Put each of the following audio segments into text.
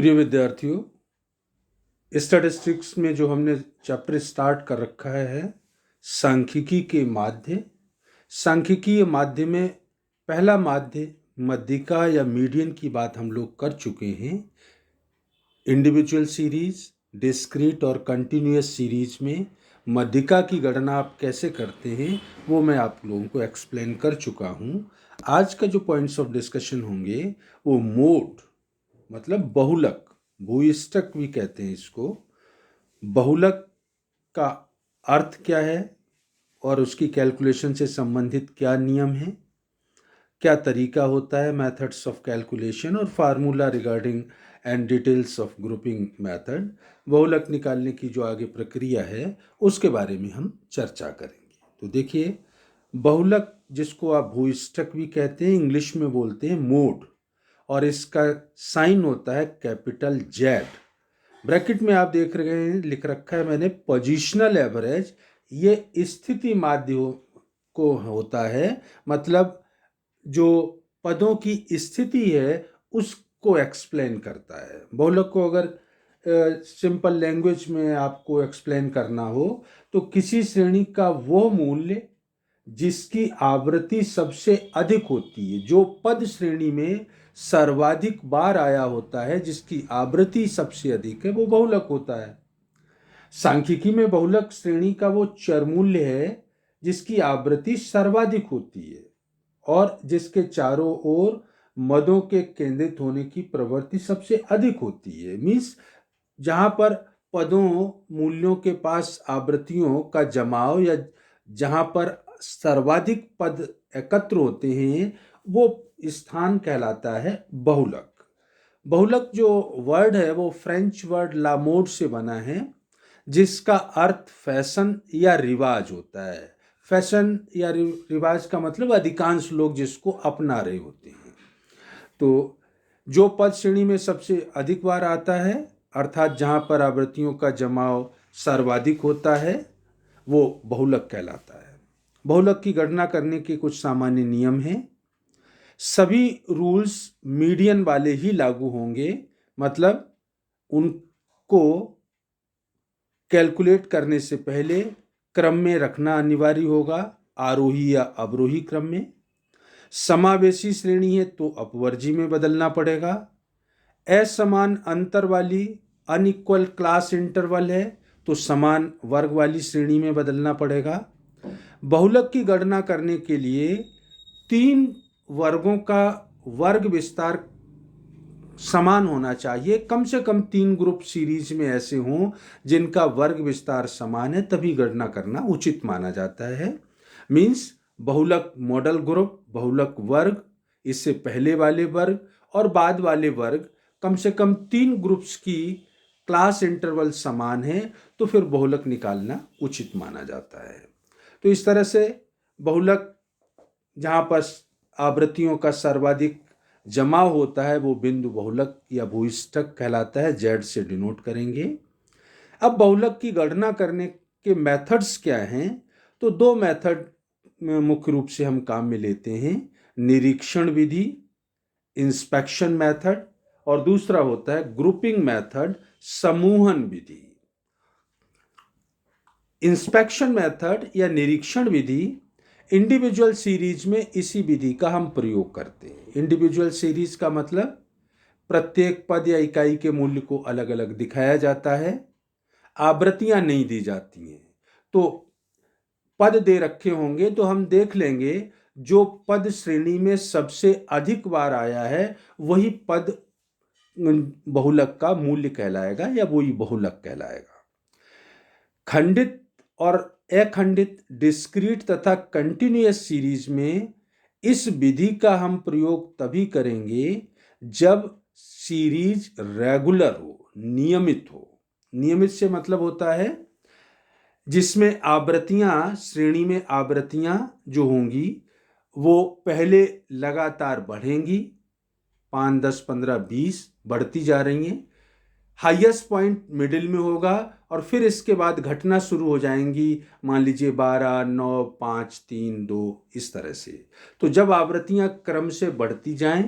प्रिय विद्यार्थियों, स्टैटिस्टिक्स में जो हमने चैप्टर स्टार्ट कर रखा है सांख्यिकी के माध्य। सांख्यिकीय माध्य में पहला माध्य मध्यिका या मीडियन की बात हम लोग कर चुके हैं। इंडिविजुअल सीरीज, डिस्क्रीट और कंटिन्यूअस सीरीज में मध्यिका की गणना आप कैसे करते हैं वो मैं आप लोगों को एक्सप्लेन कर चुका हूँ। आज का जो पॉइंट्स ऑफ डिस्कशन होंगे वो मोड मतलब बहुलक, भूयिष्ठक भी कहते हैं इसको। बहुलक का अर्थ क्या है और उसकी कैलकुलेशन से संबंधित क्या नियम है, क्या तरीका होता है, मेथड्स ऑफ कैलकुलेशन और formula regarding and details of grouping method. बहुलक निकालने की जो आगे प्रक्रिया है उसके बारे में हम चर्चा करेंगे। तो देखिए, बहुलक जिसको आप भूयिष्ठक भी कहते हैं, इंग्लिश में बोलते हैं मोड, और इसका साइन होता है कैपिटल जेड। ब्रैकेट में आप देख रहे हैं लिख रखा है मैंने पोजीशनल एवरेज। ये स्थिति माध्य को होता है, मतलब जो पदों की स्थिति है उसको एक्सप्लेन करता है। बहुलक को अगर सिंपल लैंग्वेज में आपको एक्सप्लेन करना हो तो किसी श्रेणी का वो मूल्य जिसकी आवृत्ति सबसे अधिक होती है, जो पद श्रेणी में सर्वाधिक बार आया होता है, जिसकी आवृत्ति सबसे अधिक है, वो बहुलक होता है। सांख्यिकी में बहुलक श्रेणी का वो चरमूल्य है जिसकी आवृत्ति सर्वाधिक होती है और जिसके चारों ओर मदों के केंद्रित होने की प्रवृत्ति सबसे अधिक होती है। मीन्स जहां पर पदों मूल्यों के पास आवृत्तियों का जमाव या जहां पर सर्वाधिक पद एकत्र होते हैं वो स्थान कहलाता है बहुलक। बहुलक जो वर्ड है वो फ्रेंच वर्ड लामोड से बना है, जिसका अर्थ फैशन या रिवाज होता है। फैशन या रिवाज का मतलब अधिकांश लोग जिसको अपना रहे होते हैं। तो जो पद श्रेणी में सबसे अधिक बार आता है, अर्थात जहां पर आवृत्तियों का जमाव सर्वाधिक होता है, वो बहुलक कहलाता है। बहुलक की गणना करने के कुछ सामान्य नियम हैं। सभी रूल्स मीडियन वाले ही लागू होंगे, मतलब उनको कैलकुलेट करने से पहले क्रम में रखना अनिवार्य होगा, आरोही या अवरोही क्रम में। समावेशी श्रेणी है तो अपवर्जी में बदलना पड़ेगा। असमान अंतर वाली अनइक्वल क्लास इंटरवल है तो समान वर्ग वाली श्रेणी में बदलना पड़ेगा। बहुलक की गणना करने के लिए 3 वर्गों का वर्ग विस्तार समान होना चाहिए। कम से कम 3 ग्रुप सीरीज में ऐसे हों जिनका वर्ग विस्तार समान है, तभी गणना करना उचित माना जाता है। मीन्स बहुलक मॉडल ग्रुप, बहुलक वर्ग, इससे पहले वाले वर्ग और बाद वाले वर्ग, कम से कम 3 ग्रुप्स की क्लास इंटरवल समान है तो फिर बहुलक निकालना उचित माना जाता है। तो इस तरह से बहुलक जहाँ पर आवृत्तियों का सर्वाधिक जमाव होता है वो बिंदु बहुलक या भूयिष्ठक कहलाता है, जेड से डिनोट करेंगे। अब बहुलक की गणना करने के मेथड्स क्या हैं? तो 2 मेथड मुख्य रूप से हम काम में लेते हैं, निरीक्षण विधि, इंस्पेक्शन मेथड, और दूसरा होता है ग्रुपिंग मेथड, समूहन विधि। इंस्पेक्शन मेथड या निरीक्षण विधि इंडिविजुअल सीरीज में इसी विधि का हम प्रयोग करते हैं। इंडिविजुअल सीरीज का मतलब प्रत्येक पद या इकाई के मूल्य को अलग अलग दिखाया जाता है, आवृत्तियां नहीं दी जाती हैं। तो पद दे रखे होंगे तो हम देख लेंगे जो पद श्रेणी में सबसे अधिक बार आया है वही पद बहुलक का मूल्य कहलाएगा या वही बहुलक कहलाएगा। खंडित और अखंडित, डिस्क्रीट तथा कंटिन्यूअस सीरीज में इस विधि का हम प्रयोग तभी करेंगे जब सीरीज रेगुलर हो, नियमित हो। नियमित से मतलब होता है जिसमें आवृत्तियां, श्रेणी में आवृत्तियां जो होंगी वो पहले लगातार बढ़ेंगी, 5, 10, 15, 20 बढ़ती जा रही हैं। हाईएस्ट पॉइंट मिडिल में होगा और फिर इसके बाद घटना शुरू हो जाएंगी, मान लीजिए 12, 9, 5, 3, 2, इस तरह से। तो जब आवृत्तियां क्रम से बढ़ती जाएं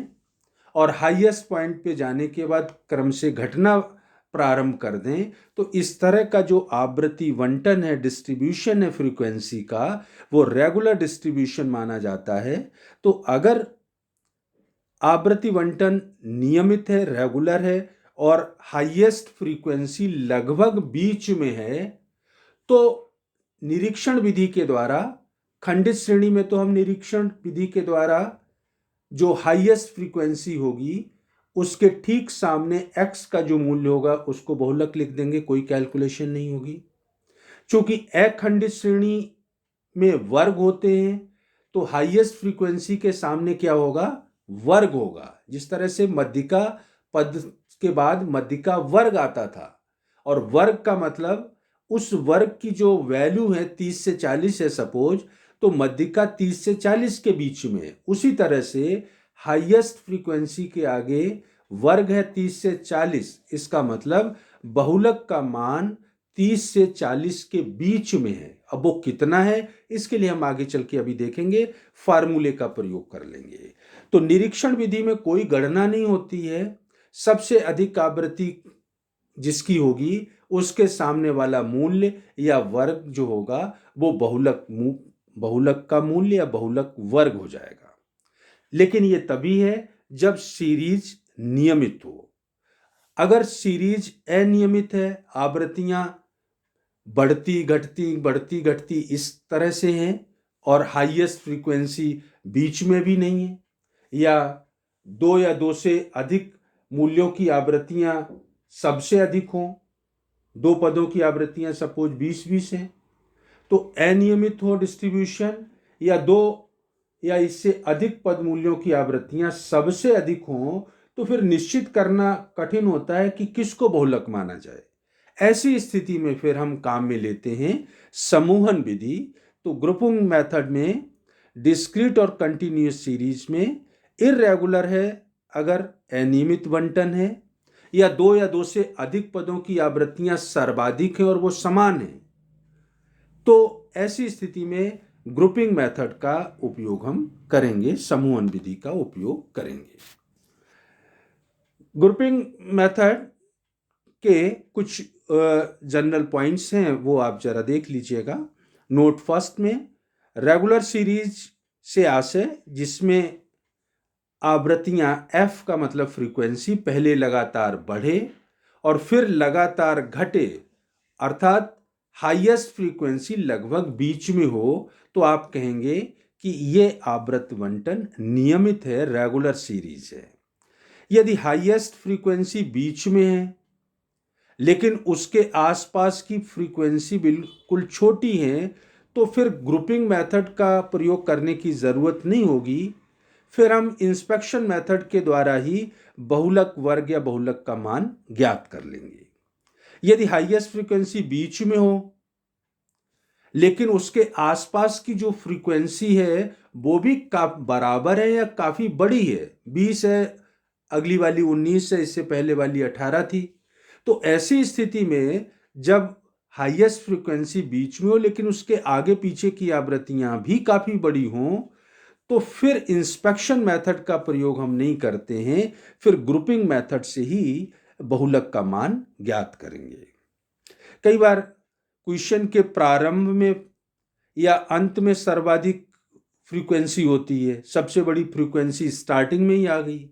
और हाईएस्ट पॉइंट पे जाने के बाद क्रम से घटना प्रारंभ कर दें, तो इस तरह का जो आवृत्ति बंटन है, डिस्ट्रीब्यूशन है फ्रीक्वेंसी का, वो रेगुलर डिस्ट्रीब्यूशन माना जाता है। तो अगर आवृत्ति बंटन नियमित है, रेगुलर है और हाईएस्ट फ्रीक्वेंसी लगभग बीच में है, तो निरीक्षण विधि के द्वारा, खंडित श्रेणी में तो हम निरीक्षण विधि के द्वारा जो हाईएस्ट फ्रीक्वेंसी होगी उसके ठीक सामने x का जो मूल्य होगा उसको बहुलक लिख देंगे, कोई कैलकुलेशन नहीं होगी। क्योंकि अखंडित श्रेणी में वर्ग होते हैं, तो हाईएस्ट फ्रीक्वेंसी के सामने क्या होगा, वर्ग होगा। जिस तरह से मध्यिका पद के बाद मध्यिका वर्ग आता था, और वर्ग का मतलब उस वर्ग की जो वैल्यू है 30 से 40 है सपोज, तो मध्यिका 30 से 40 के बीच में है। उसी तरह से हाईएस्ट फ्रीक्वेंसी के आगे वर्ग है 30 से 40, इसका मतलब बहुलक का मान 30 से 40 के बीच में है। अब वो कितना है इसके लिए हम आगे चल के अभी देखेंगे, फार्मूले का प्रयोग कर लेंगे। तो निरीक्षण विधि में कोई गणना नहीं होती है, सबसे अधिक आवृत्ति जिसकी होगी उसके सामने वाला मूल्य या वर्ग जो होगा वो बहुलक का मूल्य या बहुलक वर्ग हो जाएगा। लेकिन ये तभी है जब सीरीज नियमित हो। अगर सीरीज अनियमित है, आवृत्तियां बढ़ती घटती इस तरह से हैं और हाईएस्ट फ्रीक्वेंसी बीच में भी नहीं है, या दो से अधिक मूल्यों की आवृत्तियां सबसे अधिक हों, दो पदों की आवृत्तियां सपोज 20-20 हैं, तो अनियमित हो डिस्ट्रीब्यूशन, या दो या इससे अधिक पद मूल्यों की आवृत्तियां सबसे अधिक हों, तो फिर निश्चित करना कठिन होता है कि किसको बहुलक माना जाए। ऐसी स्थिति में फिर हम काम में लेते हैं समूहन विधि। तो ग्रुपिंग मेथड में डिस्क्रीट और कंटिन्यूअस सीरीज में इर्रेगुलर है अगर अनियमित बंटन है, या दो से अधिक पदों की आवृत्तियां सर्वाधिक हैं और वो समान हैं, तो ऐसी स्थिति में ग्रुपिंग मेथड का उपयोग हम करेंगे, समूहन विधि का उपयोग करेंगे। ग्रुपिंग मेथड के कुछ जनरल पॉइंट्स हैं, वो आप जरा देख लीजिएगा। नोट फर्स्ट में रेगुलर सीरीज से आशय जिसमें आवृत्तियां f का मतलब फ्रीक्वेंसी पहले लगातार बढ़े और फिर लगातार घटे, अर्थात हाईएस्ट फ्रीक्वेंसी लगभग बीच में हो, तो आप कहेंगे कि ये आवृत्ति बंटन नियमित है, रेगुलर सीरीज है। यदि हाईएस्ट फ्रीक्वेंसी बीच में है लेकिन उसके आसपास की फ्रीक्वेंसी बिल्कुल छोटी है, तो फिर ग्रुपिंग मेथड का प्रयोग करने की जरूरत नहीं होगी। फिर हम इंस्पेक्शन मेथड के द्वारा ही बहुलक वर्ग या बहुलक का मान ज्ञात कर लेंगे। यदि हाईएस्ट फ्रीक्वेंसी बीच में हो लेकिन उसके आसपास की जो फ्रीक्वेंसी है वो भी बराबर है या काफी बड़ी है, 20 है, अगली वाली 19 है, इससे पहले वाली 18 थी, तो ऐसी स्थिति में जब हाईएस्ट फ्रीक्वेंसी बीच में हो लेकिन उसके आगे पीछे की आवृत्तियां भी काफी बड़ी हों, तो फिर इंस्पेक्शन मेथड का प्रयोग हम नहीं करते हैं, फिर ग्रुपिंग मेथड से ही बहुलक का मान ज्ञात करेंगे। कई बार क्वेश्चन के प्रारंभ में या अंत में सर्वाधिक फ्रीक्वेंसी होती है, सबसे बड़ी फ्रीक्वेंसी स्टार्टिंग में ही आ गई,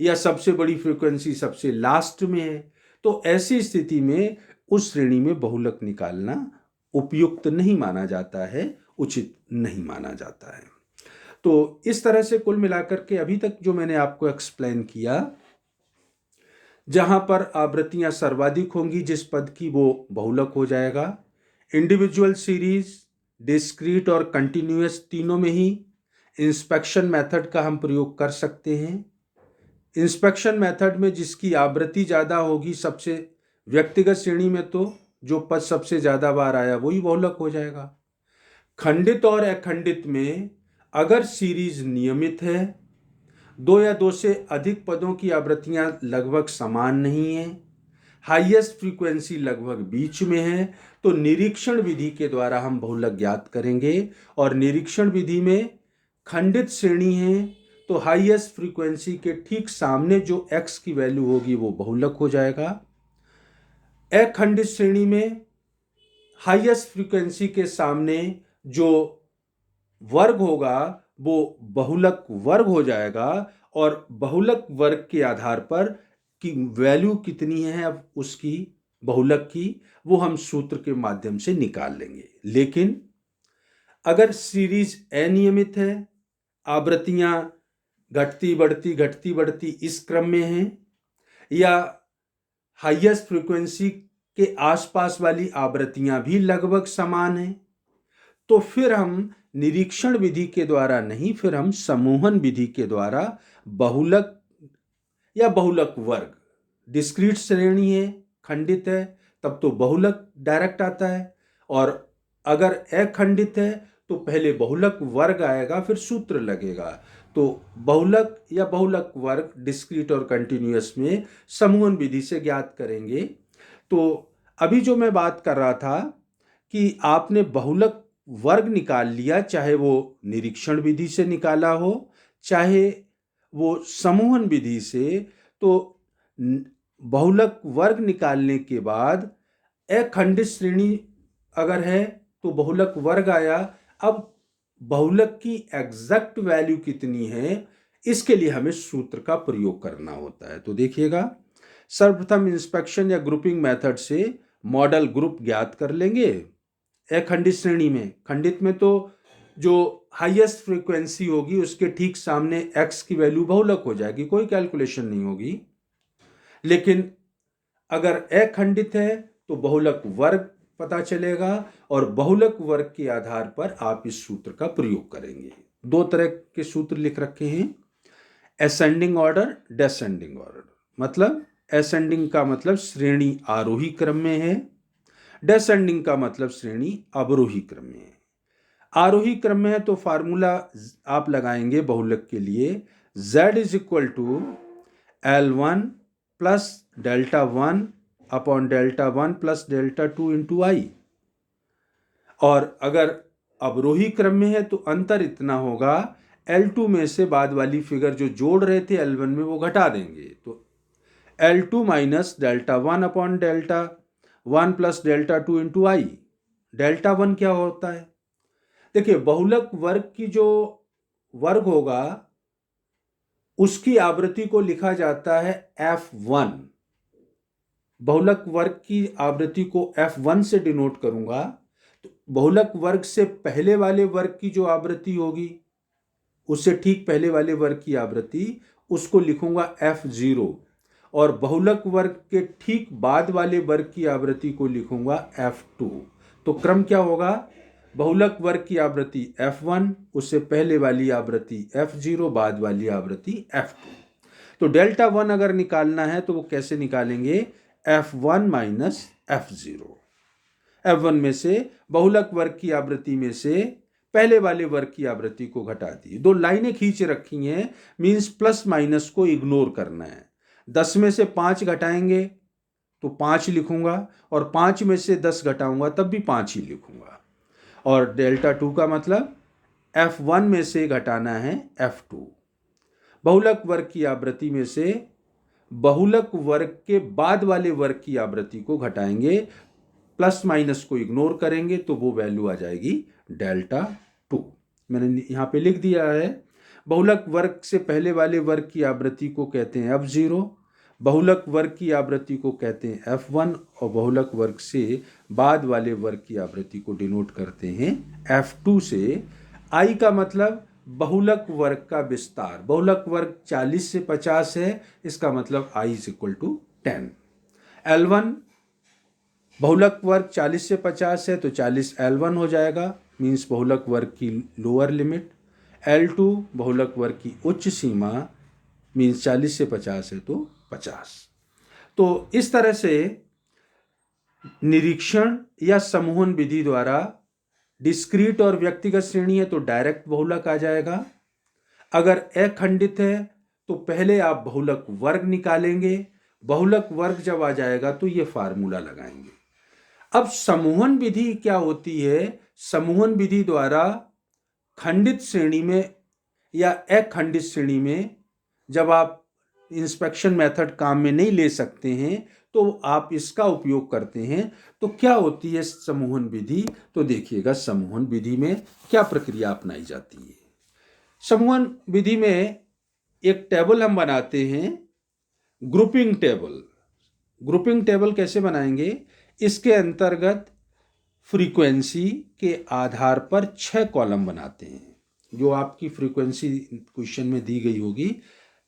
या सबसे बड़ी फ्रीक्वेंसी सबसे लास्ट में है, तो ऐसी स्थिति में उस श्रेणी में बहुलक निकालना उपयुक्त नहीं माना जाता है, उचित नहीं माना जाता है। तो इस तरह से कुल मिलाकर के अभी तक जो मैंने आपको एक्सप्लेन किया, जहां पर आवृत्तियां सर्वाधिक होंगी जिस पद की, वो बहुलक हो जाएगा। इंडिविजुअल सीरीज, डिस्क्रीट और कंटिन्यूअस तीनों में ही इंस्पेक्शन मेथड का हम प्रयोग कर सकते हैं। इंस्पेक्शन मेथड में जिसकी आवृत्ति ज़्यादा होगी, सबसे व्यक्तिगत श्रेणी में तो जो पद सबसे ज़्यादा बार आया वही बहुलक हो जाएगा। खंडित और अखंडित में अगर सीरीज नियमित है, दो से अधिक पदों की आवृत्तियां लगभग समान नहीं है, हाईएस्ट फ्रीक्वेंसी लगभग बीच में है, तो निरीक्षण विधि के द्वारा हम बहुलक ज्ञात करेंगे। और निरीक्षण विधि में खंडित श्रेणी है तो हाईएस्ट फ्रीक्वेंसी के ठीक सामने जो x की वैल्यू होगी वो बहुलक हो जाएगा। अखंडित श्रेणी में हाईएस्ट फ्रीक्वेंसी के सामने जो वर्ग होगा वो बहुलक वर्ग हो जाएगा, और बहुलक वर्ग के आधार पर कि वैल्यू कितनी है अब उसकी बहुलक की, वो हम सूत्र के माध्यम से निकाल लेंगे। लेकिन अगर सीरीज अनियमित है, आवृत्तियां घटती बढ़ती इस क्रम में हैं, या हाईएस्ट फ्रीक्वेंसी के आसपास वाली आवृत्तियां भी लगभग समान हैं, तो फिर हम निरीक्षण विधि के द्वारा नहीं, फिर हम समूहन विधि के द्वारा बहुलक या बहुलक वर्ग, डिस्क्रीट श्रेणी है, खंडित है, तब तो बहुलक डायरेक्ट आता है, और अगर अखंडित है तो पहले बहुलक वर्ग आएगा फिर सूत्र लगेगा। तो बहुलक या बहुलक वर्ग डिस्क्रीट और कंटिन्यूअस में समूहन विधि से ज्ञात करेंगे। तो अभी जो मैं बात कर रहा था कि आपने बहुलक वर्ग निकाल लिया, चाहे वो निरीक्षण विधि से निकाला हो चाहे वो समूहन विधि से, तो बहुलक वर्ग निकालने के बाद अखंडित श्रेणी अगर है तो बहुलक वर्ग आया। अब बहुलक की एग्जैक्ट वैल्यू कितनी है, इसके लिए हमें सूत्र का प्रयोग करना होता है। तो देखिएगा, सर्वप्रथम इंस्पेक्शन या ग्रुपिंग मेथड से मॉडल ग्रुप ज्ञात कर लेंगे अखंडित श्रेणी में। खंडित में तो जो हाईएस्ट फ्रीक्वेंसी होगी उसके ठीक सामने x की वैल्यू बहुलक हो जाएगी, कोई कैलकुलेशन नहीं होगी। लेकिन अगर अखंडित है तो बहुलक वर्ग पता चलेगा, और बहुलक वर्ग के आधार पर आप इस सूत्र का प्रयोग करेंगे। दो तरह के सूत्र लिख रखे हैं, असेंडिंग ऑर्डर, डिसेंडिंग ऑर्डर। मतलब असेंडिंग का मतलब श्रेणी आरोही क्रम में है, डिसेंडिंग का मतलब श्रेणी अवरोही क्रम में है। आरोही क्रम में है तो फार्मूला आप लगाएंगे बहुलक के लिए, z is equal to L1 plus delta 1 upon delta 1 plus delta 2 into I. और अगर अवरोही क्रम में है तो अंतर इतना होगा, L2 में से बाद वाली फिगर जो जोड़ रहे थे L1 में वो घटा देंगे, तो L2 minus delta 1 upon delta 1 plus delta 2 into I. Delta 1 क्या होता है? देखिए, बहुलक वर्ग की जो वर्ग होगा उसकी आवृत्ति को लिखा जाता है F1। बहुलक वर्ग की आवृत्ति को F1 से डिनोट करूंगा, तो बहुलक वर्ग से पहले वाले वर्ग की जो आवृत्ति होगी, उससे ठीक पहले वाले वर्ग की आवृत्ति, उसको लिखूंगा F0, और बहुलक वर्ग के ठीक बाद वाले वर्ग की आवृत्ति को लिखूंगा F2। तो क्रम क्या होगा? बहुलक वर्ग की आवृत्ति F1, उससे पहले वाली आवृत्ति F0, बाद वाली आवृत्ति F2। तो डेल्टा 1 अगर निकालना है तो वो कैसे निकालेंगे? F1 minus F0। F1 में से बहुलक वर्ग की आवृत्ति में से पहले वाले वर्ग की आवृत्ति को घटा दी। दो लाइनें खींच रखी हैं, मीन्स प्लस माइनस को इग्नोर करना है। 10 में से 5 घटाएंगे तो 5 लिखूंगा, और 5 में से 10 घटाऊंगा तब भी 5 ही लिखूंगा। और डेल्टा 2 का मतलब F1 में से घटाना है F2। बहुलक वर्ग की आवृत्ति में से बहुलक वर्ग के बाद वाले वर्ग की आवृत्ति को घटाएंगे, प्लस माइनस को इग्नोर करेंगे, तो वो वैल्यू आ जाएगी डेल्टा 2। मैंने यहाँ पे लिख दिया है, बहुलक वर्ग से पहले वाले वर्ग की आवृत्ति को कहते हैं F0, बहुलक वर्ग की आवृत्ति को कहते हैं F1, और बहुलक वर्ग से बाद वाले वर्ग की आवृत्ति को डिनोट करते हैं F2 से। I का मतलब बहुलक वर्ग का विस्तार। बहुलक वर्ग 40 से 50 है, इसका मतलब I is equal to 10। L1 बहुलक वर्ग 40 से 50 है तो 40 L1 हो जाएगा, मीन्स बहुलक वर्ग की लोअर लिमिट। L2 बहुलक वर्ग की उच्च सीमा, मीन्स 40 से 50 है तो 50। तो इस तरह से निरीक्षण या समूहन विधि द्वारा डिस्क्रीट और व्यक्तिगत श्रेणी है तो डायरेक्ट बहुलक आ जाएगा। अगर अखंडित है तो पहले आप बहुलक वर्ग निकालेंगे, बहुलक वर्ग जब आ जाएगा तो ये फार्मूला लगाएंगे। अब समूहन विधि क्या होती है? समूहन विधि द्वारा खंडित श्रेणी में या अखंडित श्रेणी में जब आप इंस्पेक्शन मेथड काम में नहीं ले सकते हैं तो आप इसका उपयोग करते हैं। तो क्या होती है समूहन विधि? तो देखिएगा समूहन विधि में क्या प्रक्रिया अपनाई जाती है। समूहन विधि में एक टेबल हम बनाते हैं, ग्रुपिंग टेबल। ग्रुपिंग टेबल कैसे बनाएंगे? इसके अंतर्गत फ्रीक्वेंसी के आधार पर 6 कॉलम बनाते हैं। जो आपकी फ्रीक्वेंसी क्वेश्चन में दी गई होगी,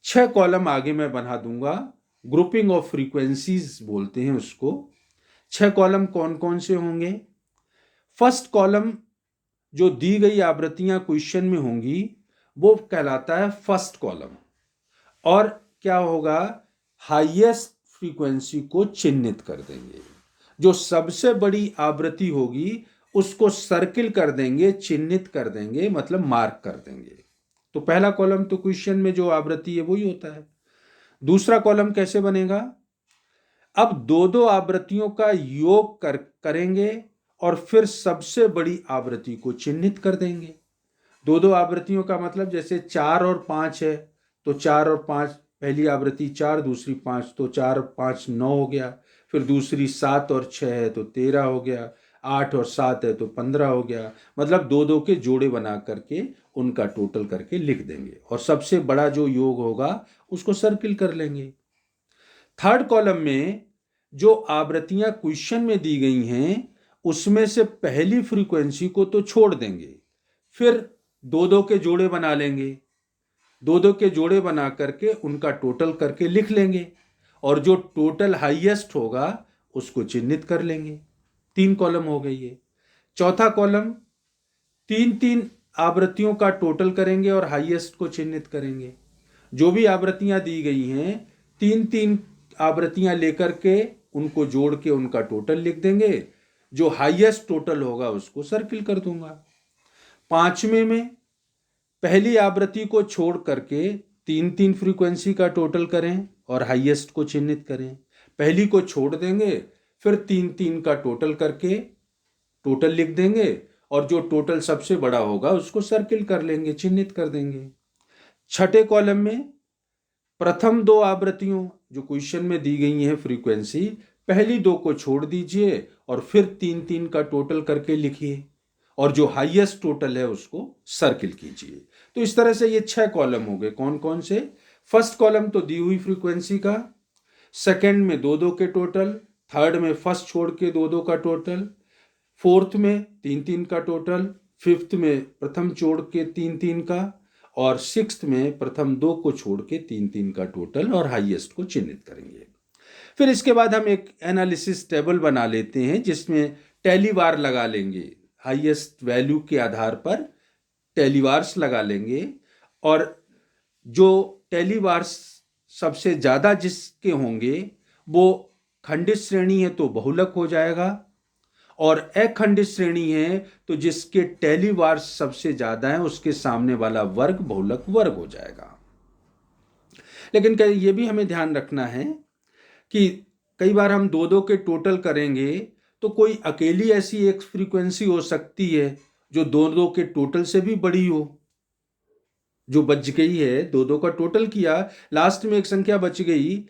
6 कॉलम आगे मैं बना दूंगा। ग्रुपिंग ऑफ फ्रीक्वेंसीज बोलते हैं उसको। 6 कॉलम कौन कौन से होंगे? फर्स्ट कॉलम जो दी गई आवृत्तियां क्वेश्चन में होंगी वो कहलाता है फर्स्ट कॉलम। और क्या होगा? हाईएस्ट फ्रीक्वेंसी को चिन्हित कर देंगे। जो सबसे बड़ी आवृत्ति होगी उसको सर्किल कर देंगे, चिन्हित कर देंगे, मतलब मार्क कर देंगे। तो पहला कॉलम तो क्वेश्चन में जो आवृत्ति है वही होता है। दूसरा कॉलम कैसे बनेगा? अब दो दो आवृत्तियों का योग करेंगे और फिर सबसे बड़ी आवृत्ति को चिन्हित कर देंगे। दो दो आवृत्तियों का मतलब जैसे 4 और 5 है तो 4 और 5, पहली आवृत्ति 4, दूसरी 5, तो 4 और 5 9 हो गया। फिर दूसरी 7 और 6 है तो 13 हो गया। 8 और 7 है तो 15 हो गया। मतलब दो दो के जोड़े बना करके उनका टोटल करके लिख देंगे और सबसे बड़ा जो योग होगा उसको सर्किल कर लेंगे। थर्ड कॉलम में जो आवृत्तियां क्वेश्चन में दी गई हैं उसमें से पहली फ्रीक्वेंसी को तो छोड़ देंगे, फिर दो दो के जोड़े बना लेंगे। दो दो के जोड़े बना करके उनका टोटल करके लिख लेंगे और जो टोटल हाईएस्ट होगा उसको चिन्हित कर लेंगे। 3 कॉलम हो गई है। चौथा कॉलम 3 आवृत्तियों का टोटल करेंगे और हाईएस्ट को चिन्हित करेंगे। जो भी आवृत्तियां दी गई हैं 3 आवृत्तियां लेकर के उनको जोड़ के उनका टोटल लिख देंगे। जो हाईएस्ट टोटल होगा उसको सर्किल कर दूंगा। पांचवें में पहली आवृत्ति को छोड़ करके 3 फ्रीक्वेंसी का टोटल करें और हाईएस्ट को चिन्हित करें। पहली को छोड़ देंगे, फिर 3 का टोटल करके टोटल लिख देंगे और जो टोटल सबसे बड़ा होगा उसको सर्किल कर लेंगे, चिन्हित कर देंगे। छठे कॉलम में प्रथम 2 आवृत्तियों जो क्वेश्चन में दी गई हैं फ्रीक्वेंसी, पहली 2 को छोड़ दीजिए और फिर 3 का टोटल करके लिखिए और जो हाईएस्ट टोटल है उसको सर्किल कीजिए। तो इस तरह से ये 6 कॉलम हो गए। कौन कौन से? फर्स्ट कॉलम तो दी हुई फ्रीक्वेंसी का, सेकंड में 2 के टोटल, थर्ड में फर्स्ट छोड़ के 2 का टोटल, फोर्थ में 3 का टोटल, फिफ्थ में प्रथम छोड़ के 3 का, और सिक्स्थ में प्रथम 2 को छोड़ के 3 का टोटल और हाईएस्ट को चिन्हित करेंगे। फिर इसके बाद हम एक एनालिसिस टेबल बना लेते हैं जिसमें टेलीवार लगा लेंगे। हाईएस्ट वैल्यू के आधार पर टेलीवार्स लगा लेंगे और जो टेलीवार्स सबसे ज़्यादा जिसके होंगे वो खंडित श्रेणी है तो बहुलक हो जाएगा, और अखंडित श्रेणी है तो जिसके टेलीवार्स सबसे ज़्यादा है उसके सामने वाला वर्ग बहुलक वर्ग हो जाएगा। लेकिन ये भी हमें ध्यान रखना है कि कई बार हम 2 के टोटल करेंगे तो कोई अकेली ऐसी एक फ्रीक्वेंसी हो सकती है जो 2 के टोटल से भी बड़ी हो। जो बच गई है 2 का टोटल किया, लास्ट में एक संख्या बच गई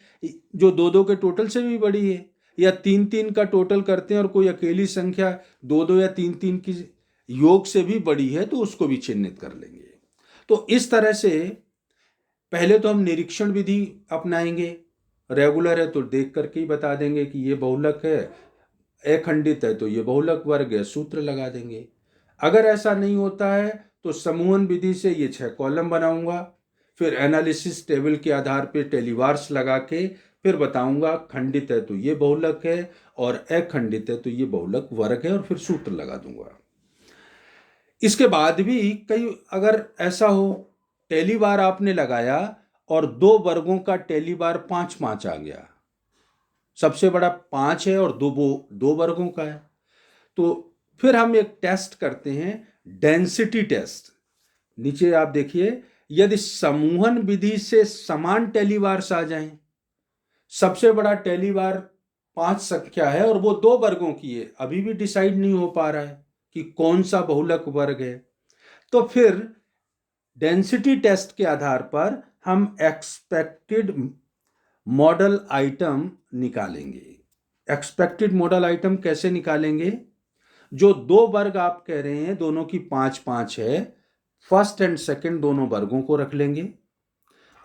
जो 2 के टोटल से भी बड़ी है, या 3 का टोटल करते हैं और कोई अकेली संख्या 2 या 3 की योग से भी बड़ी है तो उसको भी चिन्हित कर लेंगे। तो इस तरह से पहले तो हम निरीक्षण विधि अपनाएंगे। रेगुलर है तो देख करके ही बता देंगे कि ये बहुलक है, अखंडित है तो ये बहुलक वर्ग है, सूत्र लगा देंगे। अगर ऐसा नहीं होता है तो समूहन विधि से ये 6 कॉलम बनाऊंगा, फिर एनालिसिस टेबल के आधार पे टेलीवार्स लगा के फिर बताऊंगा खंडित है तो ये बहुलक है और अखंडित है तो ये बहुलक वर्ग है, और फिर सूत्र लगा दूंगा। इसके बाद भी कई अगर ऐसा हो टेलीवार आपने लगाया और 2 वर्गों का टेलीवार 5 आ गया, सबसे बड़ा 5 है और 2 वर्गों का है, तो फिर हम एक टेस्ट करते हैं, डेंसिटी टेस्ट। नीचे आप देखिए, यदि समूहन विधि से समान टेलीवार्स आ जाएं, सबसे बड़ा टेलीवार 5 संख्या है और वो 2 वर्गों की है, अभी भी डिसाइड नहीं हो पा रहा है कि कौन सा बहुलक वर्ग है, तो फिर डेंसिटी टेस्ट के आधार पर हम एक्सपेक्टेड मॉडल आइटम निकालेंगे। एक्सपेक्टेड मॉडल आइटम कैसे निकालेंगे? जो दो वर्ग आप कह रहे हैं दोनों की 5-5 है, फर्स्ट एंड सेकंड दोनों वर्गों को रख लेंगे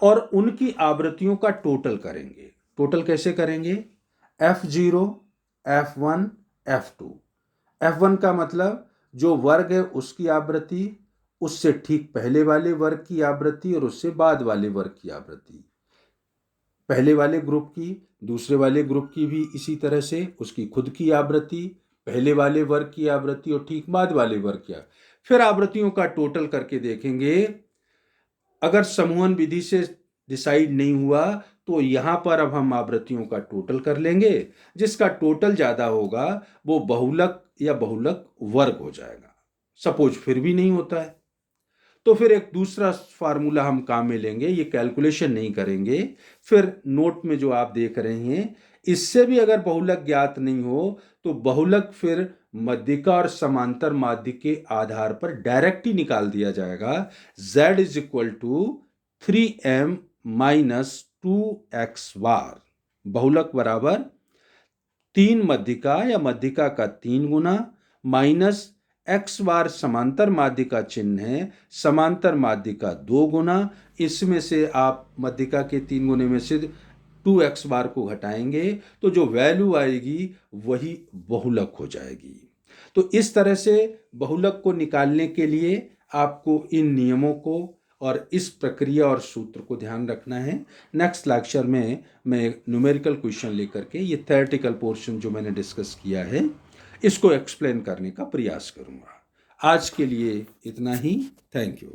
और उनकी आवृत्तियों का टोटल करेंगे। टोटल कैसे करेंगे? F0, F1, F2। F1 का मतलब जो वर्ग है उसकी आवृत्ति, उससे ठीक पहले वाले वर्ग की आवृत्ति और उससे बाद वाले वर्ग की आवृत्ति। पहले वाले ग्रुप की, दूसरे वाले ग्रुप की भी इसी तरह से उसकी खुद की आवृत्ति, पहले वाले वर्ग की आवृत्ति और ठीक बाद वाले वर्ग की। फिर आवृत्तियों का टोटल करके देखेंगे। अगर समूहन विधि से डिसाइड नहीं हुआ तो यहां पर अब हम आवृत्तियों का टोटल कर लेंगे। जिसका टोटल ज्यादा होगा वो बहुलक या बहुलक वर्ग हो जाएगा। सपोज फिर भी नहीं होता है तो फिर एक दूसरा फार्मूला हम काम में लेंगे, ये कैलकुलेशन नहीं करेंगे। फिर नोट में जो आप देख रहे हैं इससे भी अगर बहुलक ज्ञात नहीं हो तो बहुलक फिर मध्यिका और समांतर माध्य के आधार पर डायरेक्ट ही निकाल दिया जाएगा। z is equal to 3m minus 2x bar. बहुलक बराबर 3 मध्यिका या मध्यिका का 3 गुना माइनस x बार समांतर माध्य का चिन्ह है, समांतर माध्य का 2 गुना। इसमें से आप मध्यिका के 3 गुने में से 2x बार को घटाएंगे तो जो वैल्यू आएगी वही बहुलक हो जाएगी। तो इस तरह से बहुलक को निकालने के लिए आपको इन नियमों को और इस प्रक्रिया और सूत्र को ध्यान रखना है। नेक्स्ट लेक्चर में मैं न्यूमेरिकल क्वेश्चन लेकर के ये थ्योरेटिकल पोर्शन जो मैंने डिस्कस किया है इसको एक्सप्लेन करने का प्रयास करूंगा। आज के लिए इतना ही। Thank you.